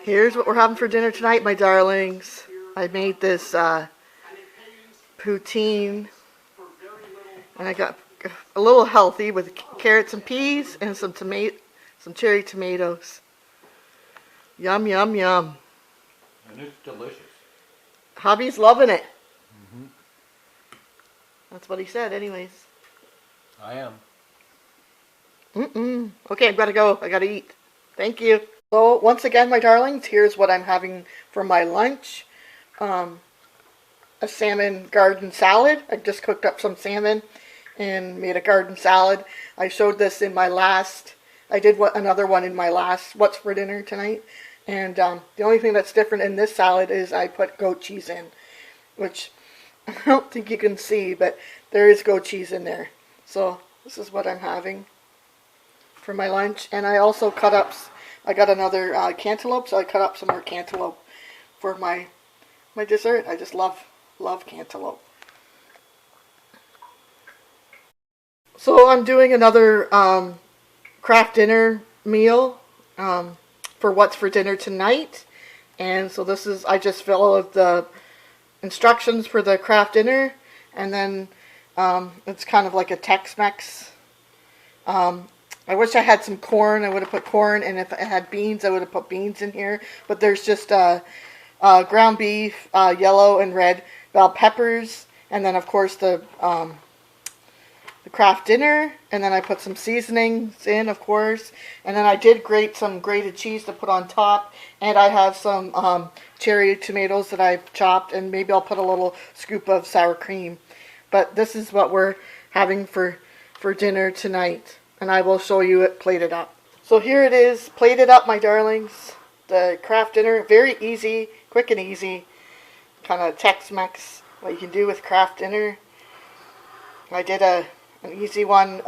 Here's what we're having for dinner tonight, my darlings. I made this poutine, and I got a little healthy with carrots and peas and some cherry tomatoes. Yum, yum, yum. And it's delicious. Hubby's loving it. That's what he said, anyways. I am. Okay, I've got to go. I got to eat. Thank you. So, once again, my darlings, here's what I'm having for my lunch. A salmon garden salad. I just cooked up some salmon and made a garden salad. I showed this in my last, I did another one in my last What's for Dinner Tonight. And the only thing that's different in this salad is I put goat cheese in, which I don't think you can see, but there is goat cheese in there. So this is what I'm having for my lunch. And I also cut up, I got another cantaloupe, so I cut up some more cantaloupe for my dessert. I just love cantaloupe. So I'm doing another craft dinner meal for What's for Dinner Tonight. And so this is, I just followed the instructions for the craft dinner, and then it's kind of like a Tex-Mex. I wish I had some corn. I would have put corn, and if I had beans, I would have put beans in here. But there's just ground beef, yellow and red bell peppers, and then of course the craft dinner, and then I put some seasonings in, of course, and then I did grate some grated cheese to put on top, and I have some cherry tomatoes that I've chopped, and maybe I'll put a little scoop of sour cream. But this is what we're having for dinner tonight, and I will show you it plated up. So here it is, plated up, my darlings. The craft dinner, very easy, quick and easy, kind of Tex-Mex, what you can do with craft dinner. I did an easy one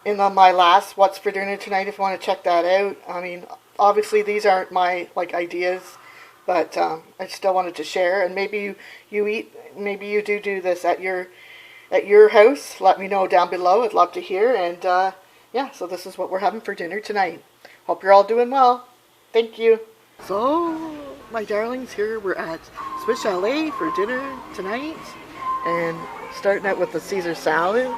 in my last What's for Dinner Tonight, if you want to check that out. I mean, obviously these aren't my ideas, but I still wanted to share. And maybe maybe you do this at your house. Let me know down below. I'd love to hear. And yeah, so this is what we're having for dinner tonight. Hope you're all doing well. Thank you. So, my darlings, here we're at Swiss Chalet for dinner tonight, and starting out with the Caesar salad.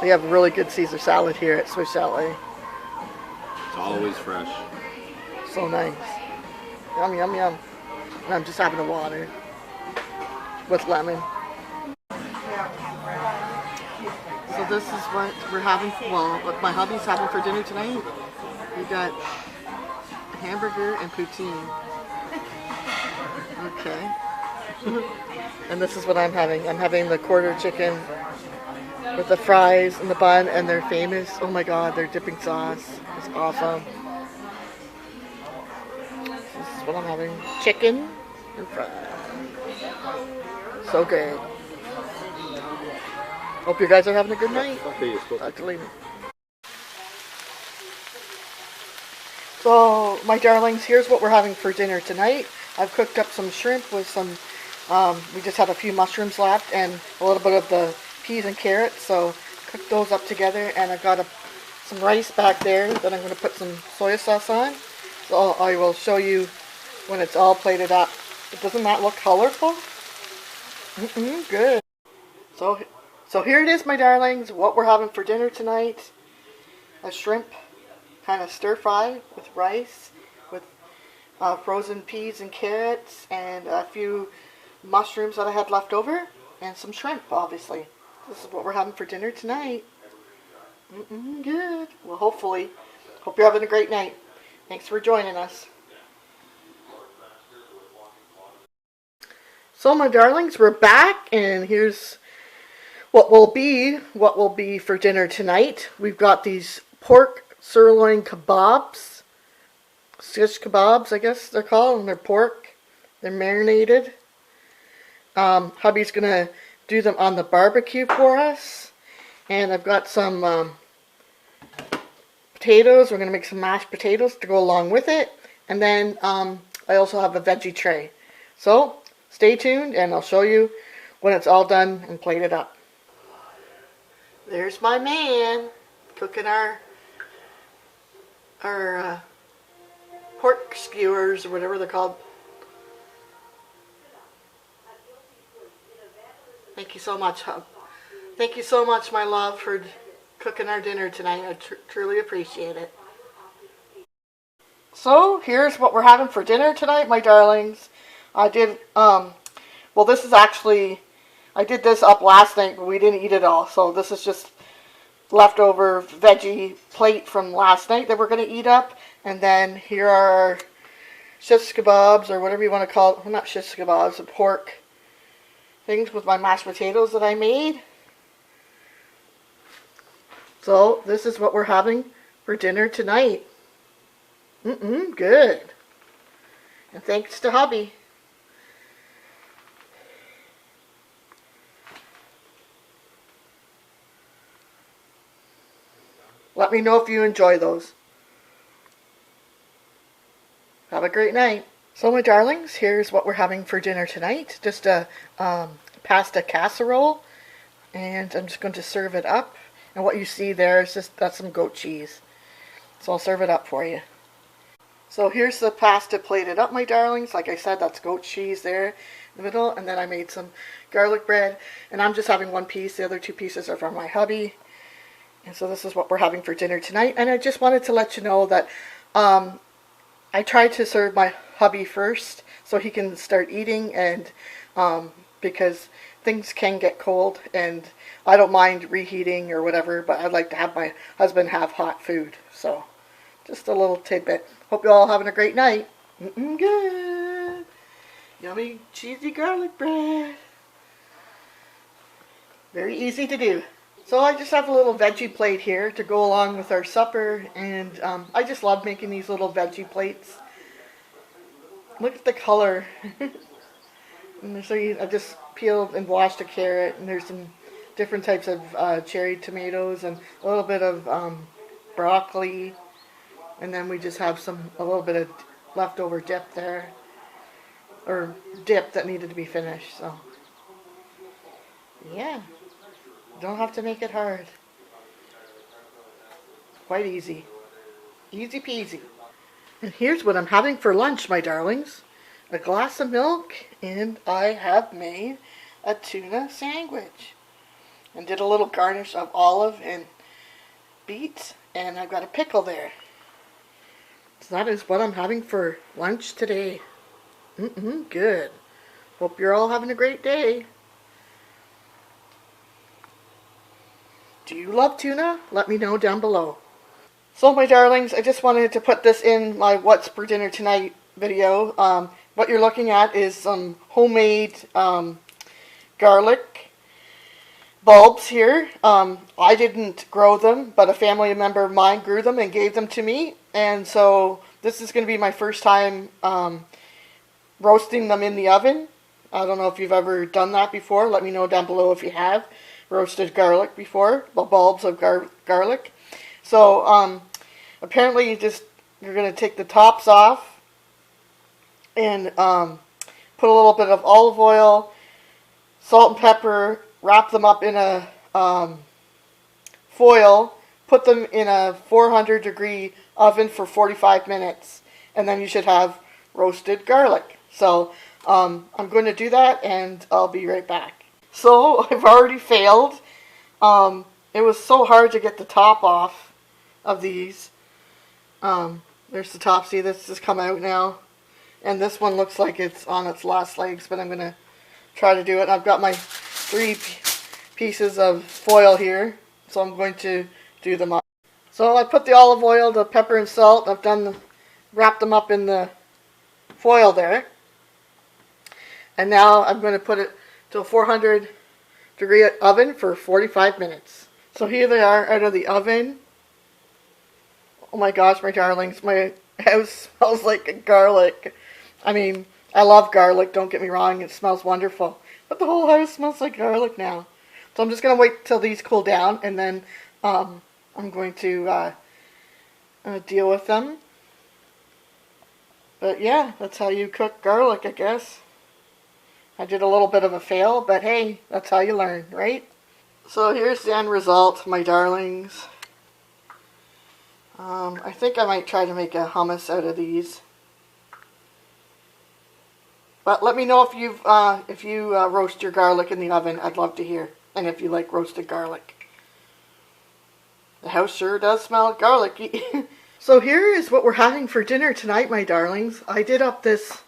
We have a really good Caesar salad here at Swiss Chalet. It's always fresh. So nice. Yum, yum, yum. And I'm just having a water with lemon. So this is what we're having, well, what my hubby's having for dinner tonight. We got hamburger and poutine. Okay. And this is what I'm having. I'm having the quarter chicken with the fries and the bun, and they're famous. Oh my god, their dipping sauce is awesome. This is what I'm having. Chicken and fries. So good. Hope you guys are having a good night. Talk to you later. So, my darlings, here's what we're having for dinner tonight. I've cooked up some shrimp with some, we just have a few mushrooms left and a little bit of the peas and carrots. So, cook those up together, and I've got some rice back there that I'm going to put some soy sauce on. So, I will show you when it's all plated up. But doesn't that look colorful? Good. So here it is, my darlings, what we're having for dinner tonight. A shrimp kind of stir fry with rice, with frozen peas and carrots, and a few mushrooms that I had left over, and some shrimp, obviously. This is what we're having for dinner tonight. Good. Well, hopefully. Hope you're having a great night. Thanks for joining us. So, my darlings, we're back, and here's what will be for dinner tonight. We've got these pork sirloin kebabs, shish kebabs, I guess they're called, and they're pork. They're marinated. Hubby's gonna do them on the barbecue for us, and I've got some potatoes. We're gonna make some mashed potatoes to go along with it, and then I also have a veggie tray. So stay tuned, and I'll show you when it's all done and plated up. There's my man cooking our pork skewers or whatever they're called. Thank you so much, hub. Thank you so much, my love, for cooking our dinner tonight. I truly appreciate it. So here's what we're having for dinner tonight, my darlings. I did, well, this is actually, I did this up last night, but we didn't eat it all. So this is just leftover veggie plate from last night that we're going to eat up. And then here are our shish kebabs, or whatever you want to call it. Well, not shish kebabs, the pork things with my mashed potatoes that I made. So this is what we're having for dinner tonight. Good. And thanks to hubby. Let me know if you enjoy those. Have a great night. So my darlings, here's what we're having for dinner tonight. Just a pasta casserole. And I'm just going to serve it up. And what you see there is just, that's some goat cheese. So I'll serve it up for you. So here's the pasta plated up, my darlings. Like I said, that's goat cheese there in the middle. And then I made some garlic bread. And I'm just having one piece. The other two pieces are from my hubby. And so this is what we're having for dinner tonight. And I just wanted to let you know that I tried to serve my hubby first so he can start eating. And because things can get cold. And I don't mind reheating or whatever. But I'd like to have my husband have hot food. So just a little tidbit. Hope you're all having a great night. Good. Yummy, cheesy garlic bread. Very easy to do. So I just have a little veggie plate here to go along with our supper. And I just love making these little veggie plates. Look at the color. And so I just peeled and washed a carrot. And there's some different types of cherry tomatoes and a little bit of broccoli. And then we just have a little bit of leftover dip there. Or dip that needed to be finished. So, yeah. Don't have to make it hard. Quite easy. Easy peasy. And here's what I'm having for lunch, my darlings. A glass of milk, and I have made a tuna sandwich. And did a little garnish of olive and beets, and I've got a pickle there. So that is what I'm having for lunch today. Good. Hope you're all having a great day. Do you love tuna? Let me know down below. So my darlings, I just wanted to put this in my What's for Dinner Tonight video. What you're looking at is some homemade garlic bulbs here. I didn't grow them, but a family member of mine grew them and gave them to me. And so this is going to be my first time roasting them in the oven. I don't know if you've ever done that before. Let me know down below if you have roasted garlic before, the bulbs of garlic. So apparently you're going to take the tops off and put a little bit of olive oil, salt and pepper, wrap them up in a foil, put them in a 400-degree oven for 45 minutes, and then you should have roasted garlic. So I'm going to do that, and I'll be right back. So I've already failed. It was so hard to get the top off of these. There's the top. See, this has come out now. And this one looks like it's on its last legs, but I'm going to try to do it. I've got my 3 pieces of foil here, so I'm going to do them up. So I put the olive oil, the pepper and salt. I've wrapped them up in the foil there. And now I'm going to put it to a 400-degree oven for 45 minutes. So here they are out of the oven. Oh my gosh, my darlings, my house smells like garlic. I mean, I love garlic, don't get me wrong, it smells wonderful. But the whole house smells like garlic now. So I'm just going to wait till these cool down, and then I'm going to deal with them. But yeah, that's how you cook garlic, I guess. I did a little bit of a fail, but hey, that's how you learn, right? So here's the end result, my darlings. I think I might try to make a hummus out of these. But let me know if you roast your garlic in the oven. I'd love to hear. And if you like roasted garlic. The house sure does smell garlicky. So here is what we're having for dinner tonight, my darlings. I did up this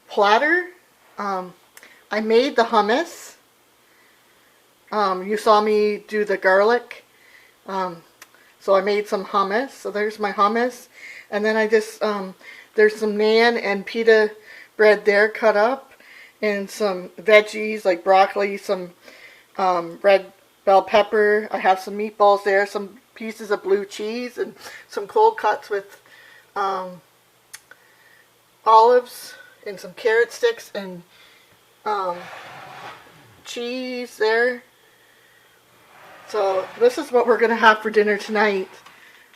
platter. I made the hummus. You saw me do the garlic. So I made some hummus. So there's my hummus. And then I just, there's some naan and pita bread there cut up. And some veggies like broccoli, some red bell pepper. I have some meatballs there, some pieces of blue cheese, and some cold cuts with olives and some carrot sticks and cheese there. So this is what we're going to have for dinner tonight.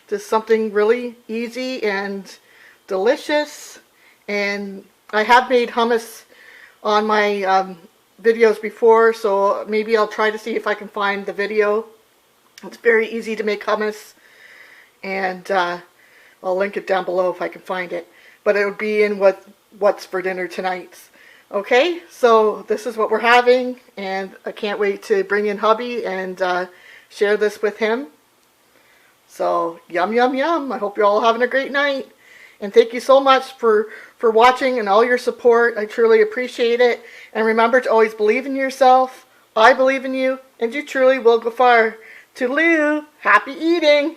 Just something really easy and delicious. And I have made hummus on my videos before, so maybe I'll try to see if I can find the video. It's very easy to make hummus, and I'll link it down below if I can find it. But it would be in what's for dinner tonight. Okay, so this is what we're having, and I can't wait to bring in hubby and share this with him. So yum yum yum. I hope you're all having a great night, and thank you so much for watching and all your support. I truly appreciate it. And remember to always believe in yourself. I believe in you, and you truly will go far. Toodaloo. Happy eating.